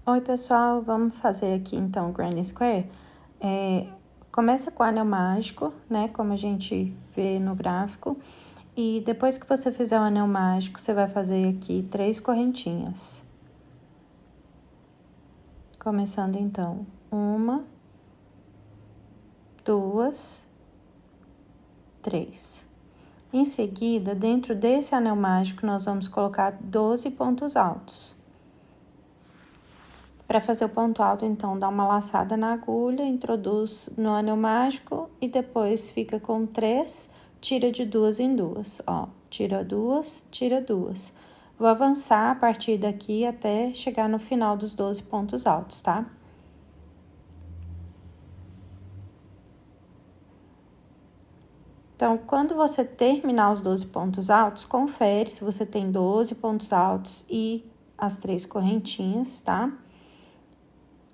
Oi, pessoal, vamos fazer aqui então o Granny Square. Começa com o anel mágico, né, como a gente vê no gráfico. E depois que você fizer o anel mágico, você vai fazer aqui 3 correntinhas. Começando então, 1, 2, 3. Em seguida, dentro desse anel mágico, nós vamos colocar 12 pontos altos. Para fazer o ponto alto, então, dá uma laçada na agulha, introduz no anel mágico e depois fica com 3, tira de 2 em 2, ó. Tira 2, tira 2. Vou avançar a partir daqui até chegar no final dos 12 pontos altos, tá? Então, quando você terminar os 12 pontos altos, confere se você tem 12 pontos altos e as 3 correntinhas, tá?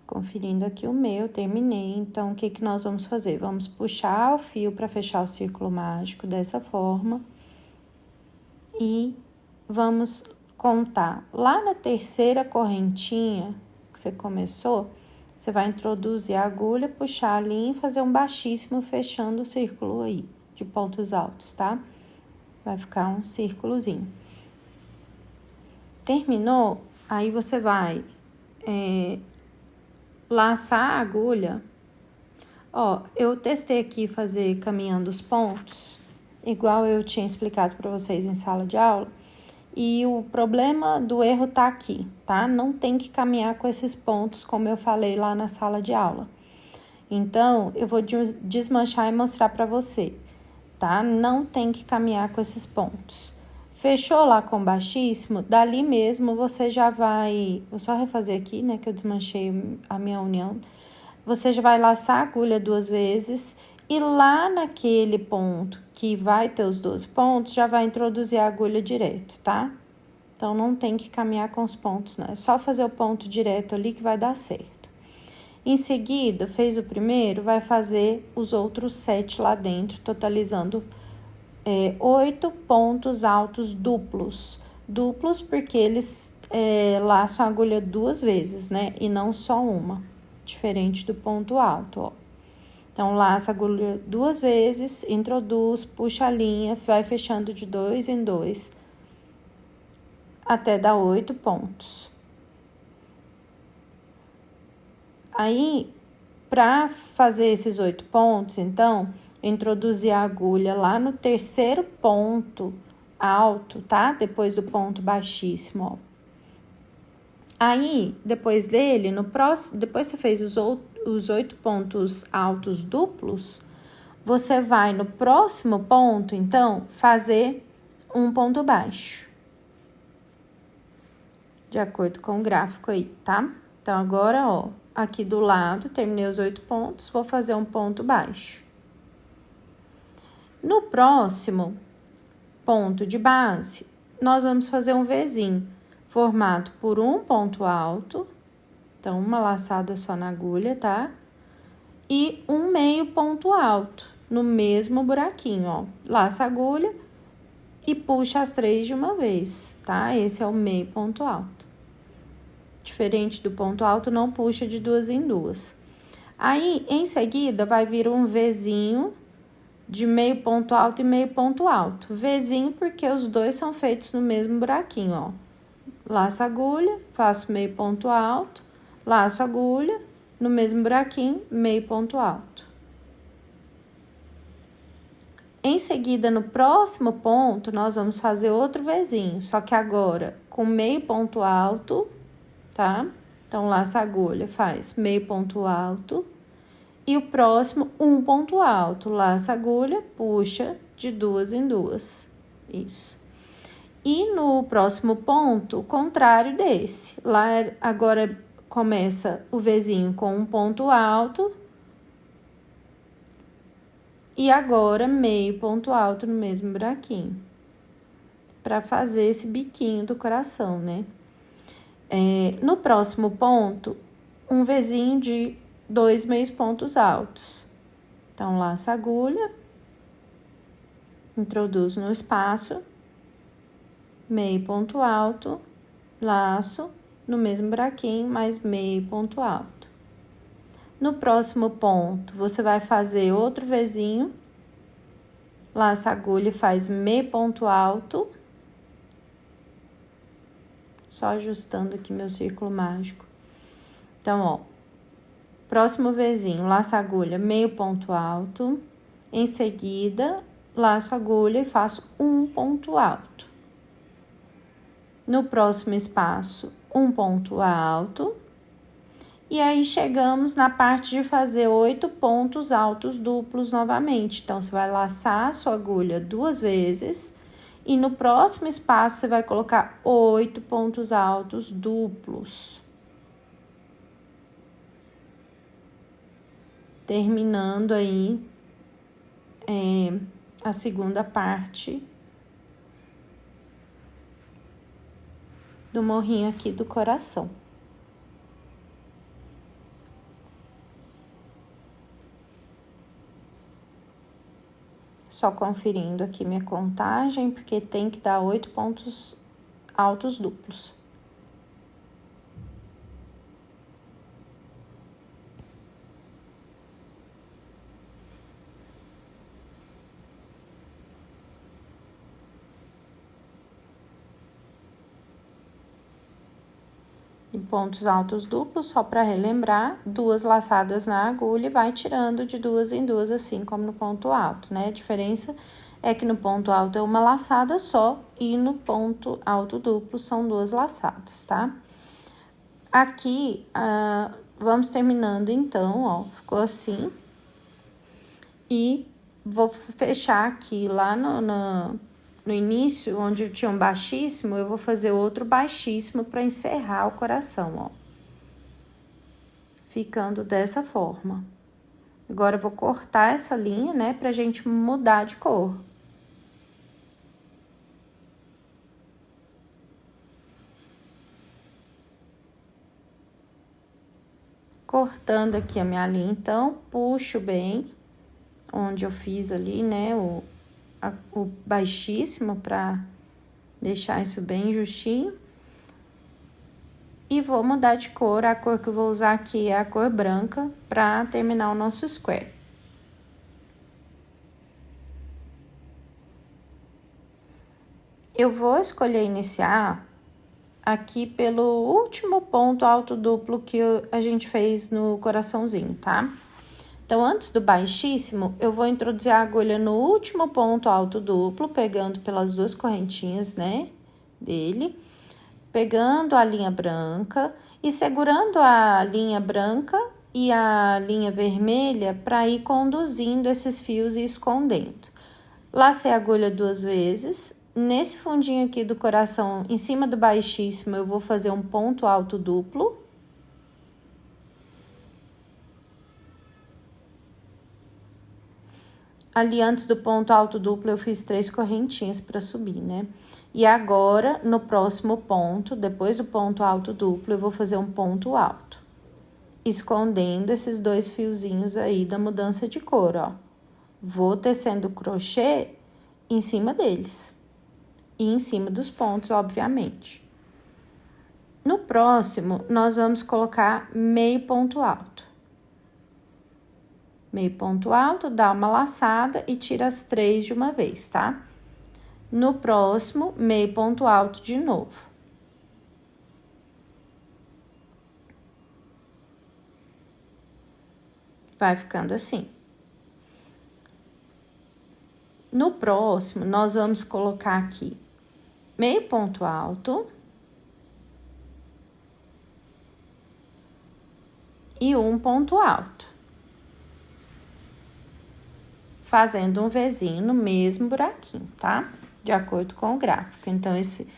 Conferindo aqui o meu, terminei. Então, o que que nós vamos fazer? Vamos puxar o fio para fechar o círculo mágico dessa forma. E vamos contar. Lá na terceira correntinha que você começou, você vai introduzir a agulha, puxar a linha e fazer um baixíssimo fechando o círculo aí, de pontos altos, tá? Vai ficar um círculozinho. Terminou? Aí você vai laçar a agulha. Ó, eu testei aqui fazer caminhando os pontos, igual eu tinha explicado para vocês em sala de aula, e o problema do erro tá aqui, tá? Não tem que caminhar com esses pontos, como eu falei lá na sala de aula. Então, eu vou desmanchar e mostrar para você, tá? Não tem que caminhar com esses pontos. Fechou lá com baixíssimo, dali mesmo você já vai... Vou só refazer aqui, né, que eu desmanchei a minha união. Você já vai laçar a agulha 2 vezes e lá naquele ponto que vai ter os 12 pontos, já vai introduzir a agulha direto, tá? Então, não tem que caminhar com os pontos, né? É só fazer o ponto direto ali que vai dar certo. Em seguida, fez o primeiro, vai fazer os outros 7 lá dentro, totalizando 8 pontos altos duplos. Duplos porque eles laçam a agulha 2 vezes, né? E não só uma, diferente do ponto alto, ó. Então, laça a agulha 2 vezes, introduz, puxa a linha, vai fechando de 2 em 2, até dar 8 pontos. Aí, para fazer esses 8 pontos, então, introduzir a agulha lá no terceiro ponto alto, tá? Depois do ponto baixíssimo, ó. Aí, depois dele, depois você fez os 8 pontos altos duplos, você vai no próximo ponto, então, fazer um ponto baixo. De acordo com o gráfico aí, tá? Então, agora, ó, aqui do lado, terminei os 8 pontos, vou fazer um ponto baixo. No próximo ponto de base, nós vamos fazer um Vzinho, formado por um ponto alto, então, uma laçada só na agulha, tá? E um meio ponto alto, no mesmo buraquinho, ó. Laça a agulha e puxa as 3 de uma vez, tá? Esse é o meio ponto alto. Diferente do ponto alto, não puxa de 2 em 2. Aí, em seguida, vai vir um Vzinho de meio ponto alto e meio ponto alto. Vzinho porque os dois são feitos no mesmo buraquinho, ó. Laço a agulha, faço meio ponto alto, laço a agulha, no mesmo buraquinho, meio ponto alto. Em seguida, no próximo ponto, nós vamos fazer outro Vzinho, só que agora com meio ponto alto, tá? Então, laça a agulha, faz meio ponto alto. E o próximo, um ponto alto. Laça a agulha, puxa de 2 em 2. Isso. E no próximo ponto, o contrário desse. Lá agora começa o Vzinho com um ponto alto. E agora, meio ponto alto no mesmo buraquinho. Para fazer esse biquinho do coração, né? No próximo ponto, um Vzinho de 2 meios pontos altos. Então, laça a agulha, introduz no espaço, meio ponto alto, laço, no mesmo buraquinho, mais meio ponto alto. No próximo ponto, você vai fazer outro Vzinho, laça a agulha e faz meio ponto alto, só ajustando aqui meu círculo mágico. Então, ó, próximo Vzinho, laço a agulha, meio ponto alto, em seguida, laço a agulha e faço um ponto alto. No próximo espaço, um ponto alto. E aí, chegamos na parte de fazer 8 pontos altos duplos novamente. Então, você vai laçar a sua agulha 2 vezes e no próximo espaço, você vai colocar 8 pontos altos duplos. Terminando aí a segunda parte do morrinho aqui do coração. Só conferindo aqui minha contagem, porque tem que dar 8 pontos altos duplos. E pontos altos duplos, só para relembrar, 2 laçadas na agulha e vai tirando de 2 em 2, assim como no ponto alto, né? A diferença é que no ponto alto é uma laçada só e no ponto alto duplo são 2 laçadas, tá? Aqui, vamos terminando então, ó, ficou assim. E vou fechar aqui lá no início, onde tinha um baixíssimo, eu vou fazer outro baixíssimo para encerrar o coração, ó. Ficando dessa forma. Agora, eu vou cortar essa linha, né, pra gente mudar de cor. Cortando aqui a minha linha, então, puxo bem, onde eu fiz ali, né, o baixíssimo pra deixar isso bem justinho. E vou mudar de cor, a cor que eu vou usar aqui é a cor branca pra terminar o nosso square. Eu vou escolher iniciar aqui pelo último ponto alto duplo que a gente fez no coraçãozinho, tá? Então, antes do baixíssimo, eu vou introduzir a agulha no último ponto alto duplo, pegando pelas 2 correntinhas, né, dele, pegando a linha branca e segurando a linha branca e a linha vermelha para ir conduzindo esses fios e escondendo. Lacei a agulha 2 vezes. Nesse fundinho aqui do coração, em cima do baixíssimo, eu vou fazer um ponto alto duplo. Ali, antes do ponto alto duplo, eu fiz 3 correntinhas para subir, né? E agora, no próximo ponto, depois do ponto alto duplo, eu vou fazer um ponto alto. Escondendo esses 2 fiozinhos aí da mudança de cor, ó. Vou tecendo crochê em cima deles. E em cima dos pontos, obviamente. No próximo, nós vamos colocar meio ponto alto. Meio ponto alto, dá uma laçada e tira as 3 de uma vez, tá? No próximo, meio ponto alto de novo. Vai ficando assim. No próximo, nós vamos colocar aqui meio ponto alto e um ponto alto. Fazendo um Vzinho no mesmo buraquinho, tá? De acordo com o gráfico. Então, esse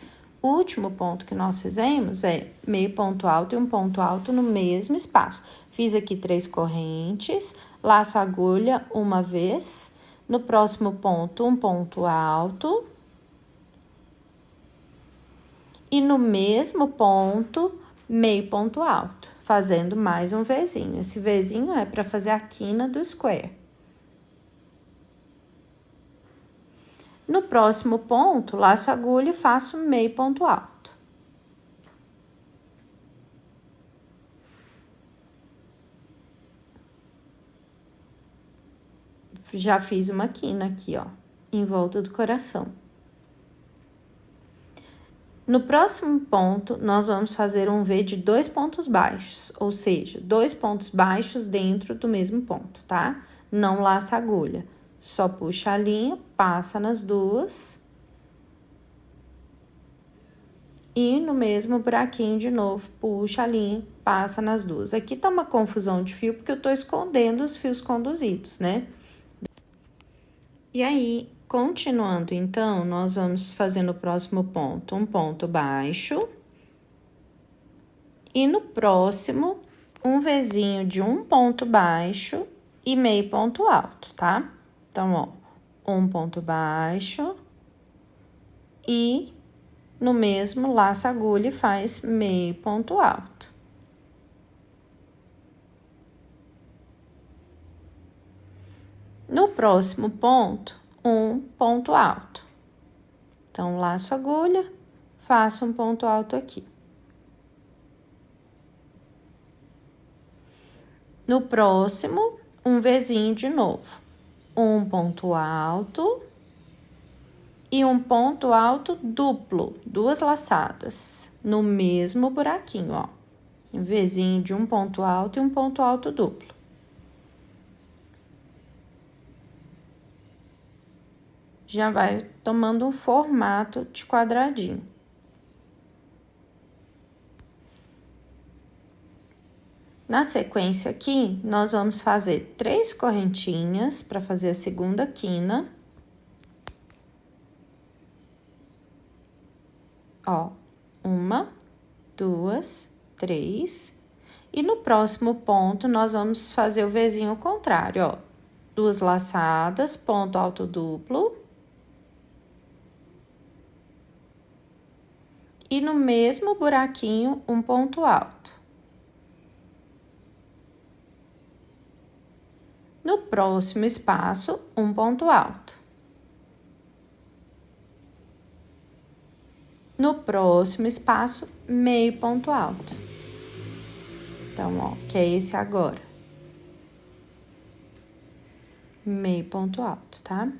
último ponto que nós fizemos é meio ponto alto e um ponto alto no mesmo espaço. Fiz aqui 3 correntes, laço a agulha uma vez. No próximo ponto, um ponto alto. E no mesmo ponto, meio ponto alto, fazendo mais um Vzinho. Esse Vzinho é para fazer a quina do square. No próximo ponto, laço a agulha e faço meio ponto alto. já fiz uma quina aqui, ó, em volta do coração. No próximo ponto, nós vamos fazer um V de 2 pontos baixos, ou seja, 2 pontos baixos dentro do mesmo ponto, tá? Não laça a agulha, só puxa a linha, passa nas duas. E no mesmo buraquinho de novo, puxa a linha, passa nas duas. Aqui tá uma confusão de fio, porque eu tô escondendo os fios conduzidos, né? E aí, continuando, então, nós vamos fazer no próximo ponto um ponto baixo. E no próximo, um Vzinho de um ponto baixo e meio ponto alto, tá? Então, ó, um ponto baixo e no mesmo laça a agulha e faz meio ponto alto. No próximo ponto, um ponto alto. Então, laço a agulha, faço um ponto alto aqui. No próximo, um Vzinho de novo. Um ponto alto e um ponto alto duplo, duas laçadas, no mesmo buraquinho, ó. Um Vzinho de um ponto alto e um ponto alto duplo. Já vai tomando um formato de quadradinho. Na sequência aqui, nós vamos fazer 3 correntinhas para fazer a segunda quina. Ó, 1, 2, 3. E no próximo ponto, nós vamos fazer o Vzinho contrário, ó. 2 laçadas, ponto alto duplo. E no mesmo buraquinho, um ponto alto. No próximo espaço, um ponto alto. No próximo espaço, meio ponto alto. Então, ó, que é esse agora. Meio ponto alto, tá?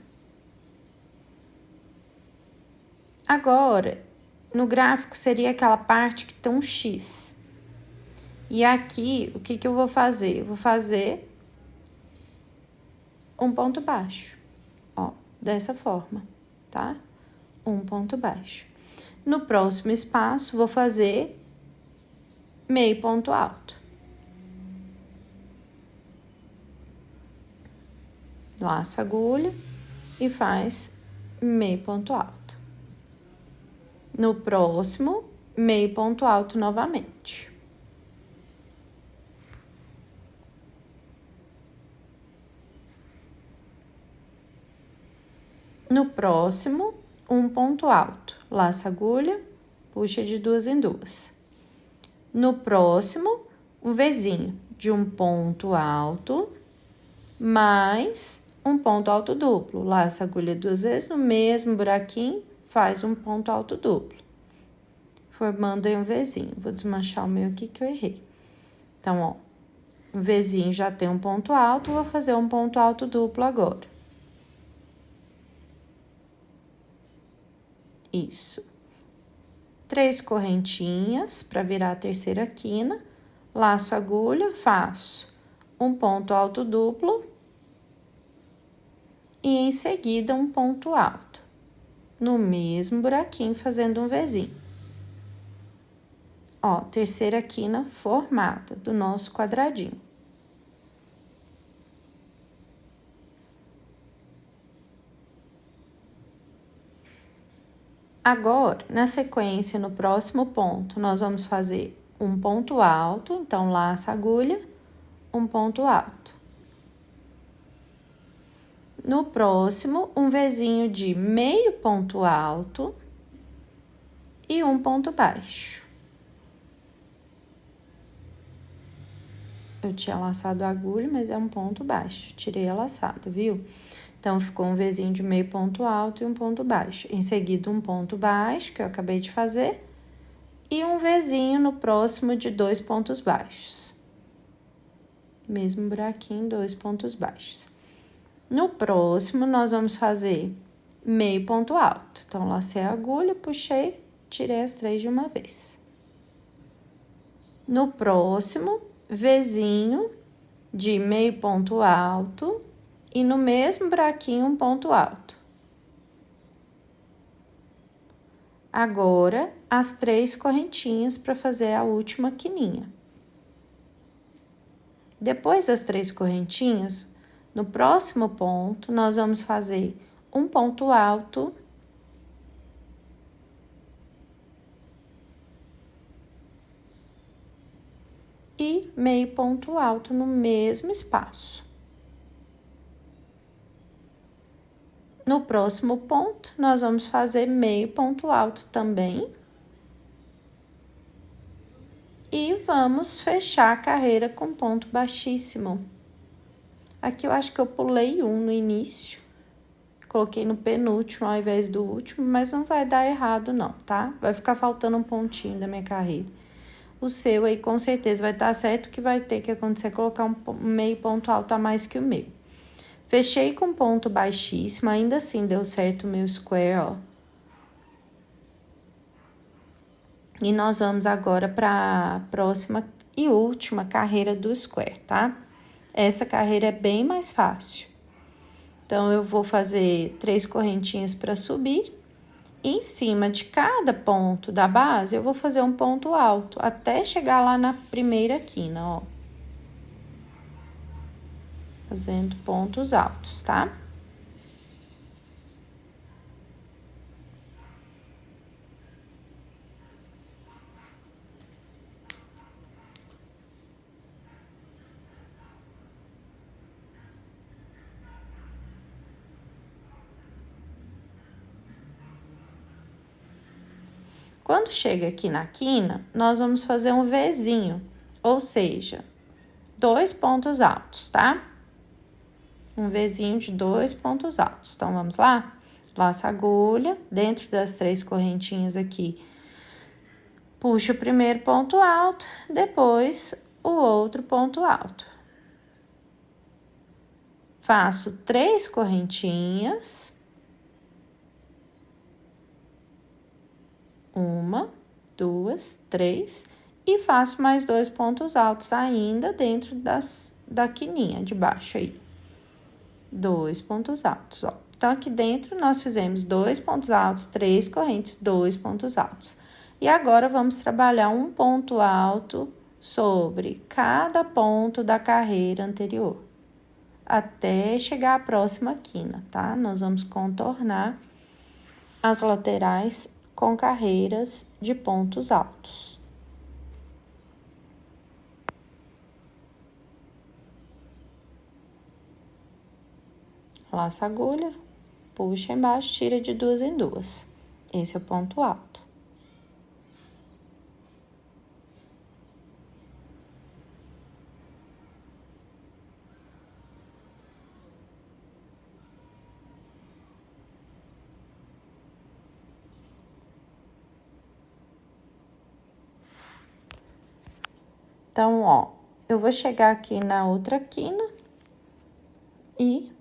Agora, no gráfico seria aquela parte que tem um X. E aqui, o que que eu vou fazer? Eu vou fazer um ponto baixo, ó, dessa forma, tá? Um ponto baixo. No próximo espaço, vou fazer meio ponto alto. Laça a agulha e faz meio ponto alto. No próximo, meio ponto alto novamente. No próximo, um ponto alto. Laça a agulha, puxa de 2 em 2. No próximo, um Vzinho de um ponto alto, mais um ponto alto duplo. Laça a agulha 2 vezes no mesmo buraquinho, faz um ponto alto duplo. Formando aí um Vzinho. Vou desmanchar o meu aqui que eu errei. Então, ó, um Vzinho já tem um ponto alto, vou fazer um ponto alto duplo agora. Isso. 3 correntinhas para virar a terceira quina, laço a agulha, faço um ponto alto duplo e em seguida um ponto alto, no mesmo buraquinho, fazendo um Vzinho. Ó, terceira quina formada do nosso quadradinho. Agora, na sequência, no próximo ponto, nós vamos fazer um ponto alto, então, laça a agulha, um ponto alto. No próximo, um Vzinho de meio ponto alto e um ponto baixo. Eu tinha laçado a agulha, mas é um ponto baixo, tirei a laçada, viu? Então, ficou um Vzinho de meio ponto alto e um ponto baixo. Em seguida, um ponto baixo, que eu acabei de fazer, e um Vzinho no próximo de 2 pontos baixos. Mesmo buraquinho, 2 pontos baixos. No próximo, nós vamos fazer meio ponto alto. Então, lacei a agulha, puxei, tirei as 3 de uma vez. No próximo, Vzinho de meio ponto alto e no mesmo buraquinho um ponto alto. Agora, as 3 correntinhas para fazer a última quininha. Depois das 3 correntinhas, no próximo ponto, nós vamos fazer um ponto alto e meio ponto alto no mesmo espaço. No próximo ponto, nós vamos fazer meio ponto alto também. E vamos fechar a carreira com ponto baixíssimo. Aqui eu acho que eu pulei um no início, coloquei no penúltimo ao invés do último, mas não vai dar errado não, tá? Vai ficar faltando um pontinho da minha carreira. O seu aí com certeza vai estar certo, que vai ter que acontecer colocar um meio ponto alto a mais que o meu. Fechei com ponto baixíssimo, ainda assim deu certo o meu square, ó. E nós vamos agora para a próxima e última carreira do square, tá? Essa carreira é bem mais fácil. Então, eu vou fazer 3 correntinhas para subir. E em cima de cada ponto da base, eu vou fazer um ponto alto, até chegar lá na primeira quina, ó. Fazendo pontos altos, tá? Quando chega aqui na quina, nós vamos fazer um Vzinho, ou seja, 2 pontos altos, tá? Um Vzinho de 2 pontos altos. Então, vamos lá? Laça a agulha, dentro das 3 correntinhas aqui, puxo o primeiro ponto alto, depois o outro ponto alto. Faço 3 correntinhas. 1, 2, 3, e faço mais 2 pontos altos ainda dentro da quininha de baixo aí. 2 pontos altos, ó. Então, aqui dentro nós fizemos 2 pontos altos, 3 correntes, 2 pontos altos. E agora, vamos trabalhar um ponto alto sobre cada ponto da carreira anterior, até chegar à próxima quina, tá? Nós vamos contornar as laterais com carreiras de pontos altos. Laça a agulha, puxa embaixo, tira de 2 em 2. Esse é o ponto alto. Então, ó, eu vou chegar aqui na outra quina e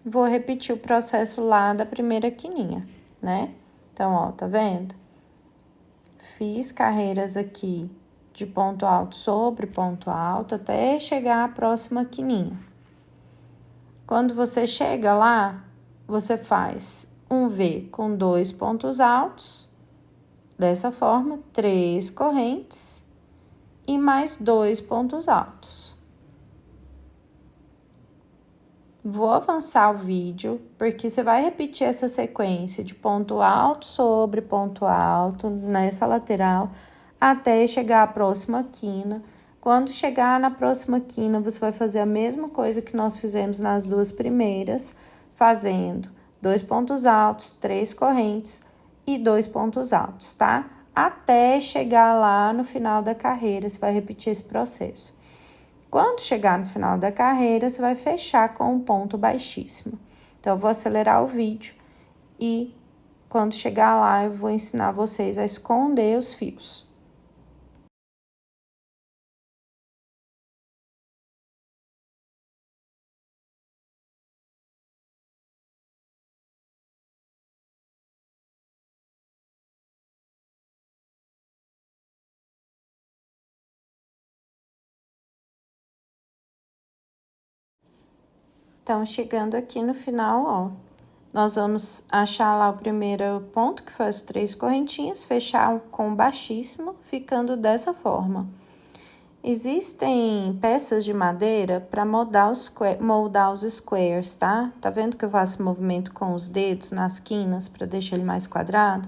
vou repetir o processo lá da primeira quininha, né? Então, ó, tá vendo? Fiz carreiras aqui de ponto alto sobre ponto alto até chegar à próxima quininha. Quando você chega lá, você faz um V com 2 pontos altos, dessa forma, 3 correntes e mais 2 pontos altos. Vou avançar o vídeo, porque você vai repetir essa sequência de ponto alto sobre ponto alto nessa lateral, até chegar à próxima quina. Quando chegar na próxima quina, você vai fazer a mesma coisa que nós fizemos nas 2 primeiras, fazendo 2 pontos altos, 3 correntes e 2 pontos altos, tá? Até chegar lá no final da carreira, você vai repetir esse processo. Quando chegar no final da carreira, você vai fechar com um ponto baixíssimo. Então, eu vou acelerar o vídeo e quando chegar lá, eu vou ensinar vocês a esconder os fios. Então, chegando aqui no final, ó, nós vamos achar lá o primeiro ponto, que foi as 3 correntinhas, fechar com baixíssimo, ficando dessa forma. Existem peças de madeira para moldar os squares, tá? Tá vendo que eu faço movimento com os dedos nas quinas para deixar ele mais quadrado?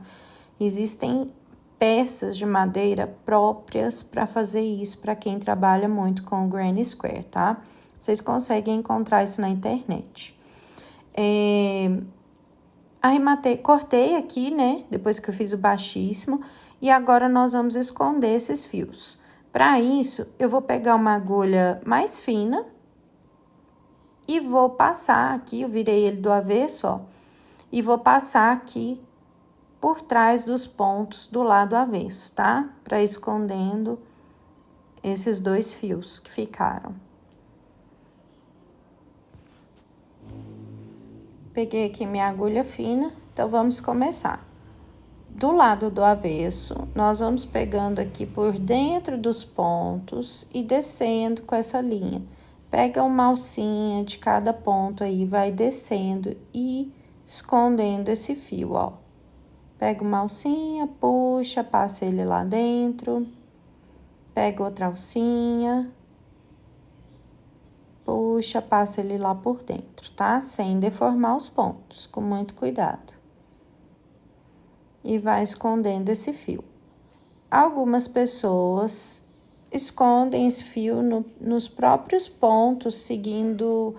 Existem peças de madeira próprias para fazer isso, para quem trabalha muito com o granny square, tá? Vocês conseguem encontrar isso na internet. Arrematei, cortei aqui, né? Depois que eu fiz o baixíssimo. E agora nós vamos esconder esses fios. Para isso, eu vou pegar uma agulha mais fina e vou passar aqui, eu virei ele do avesso, ó. E vou passar aqui por trás dos pontos do lado avesso, tá? Para escondendo esses 2 fios que ficaram. Peguei aqui minha agulha fina, então vamos começar. Do lado do avesso, nós vamos pegando aqui por dentro dos pontos e descendo com essa linha. Pega uma alcinha de cada ponto aí, vai descendo e escondendo esse fio, ó. Pega uma alcinha, puxa, passa ele lá dentro. Pega outra alcinha, puxa, passa ele lá por dentro, tá? Sem deformar os pontos, com muito cuidado. E vai escondendo esse fio. Algumas pessoas escondem esse fio nos próprios pontos, seguindo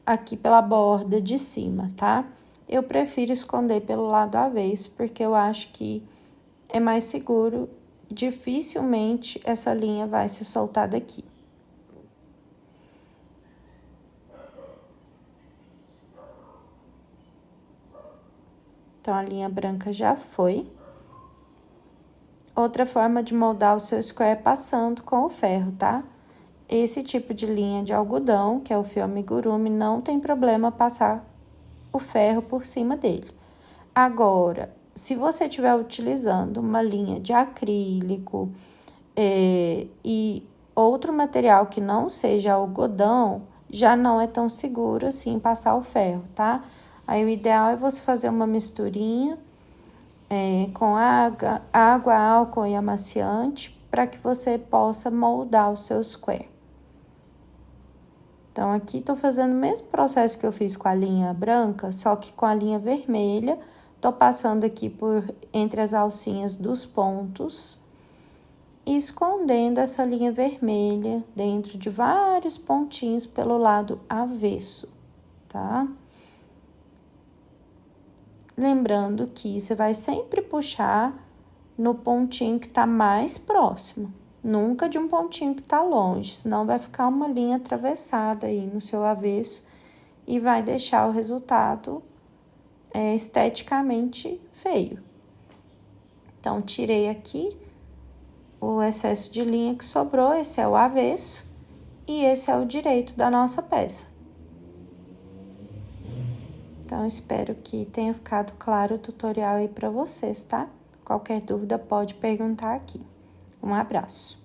aqui pela borda de cima, tá? Eu prefiro esconder pelo lado avesso, porque eu acho que é mais seguro, dificilmente essa linha vai se soltar daqui. Então, a linha branca já foi. Outra forma de moldar o seu square é passando com o ferro, tá? Esse tipo de linha de algodão, que é o fio amigurumi, não tem problema passar o ferro por cima dele. Agora, se você estiver utilizando uma linha de acrílico e outro material que não seja algodão, já não é tão seguro assim passar o ferro, tá? Aí o ideal é você fazer uma misturinha com água, álcool e amaciante para que você possa moldar o seu square. Então, aqui tô fazendo o mesmo processo que eu fiz com a linha branca, só que com a linha vermelha. Tô passando aqui por entre as alcinhas dos pontos e escondendo essa linha vermelha dentro de vários pontinhos pelo lado avesso, tá? Lembrando que você vai sempre puxar no pontinho que tá mais próximo, nunca de um pontinho que tá longe, senão vai ficar uma linha atravessada aí no seu avesso e vai deixar o resultado esteticamente feio. Então, tirei aqui o excesso de linha que sobrou, esse é o avesso e esse é o direito da nossa peça. Então, espero que tenha ficado claro o tutorial aí para vocês, tá? Qualquer dúvida pode perguntar aqui. Um abraço.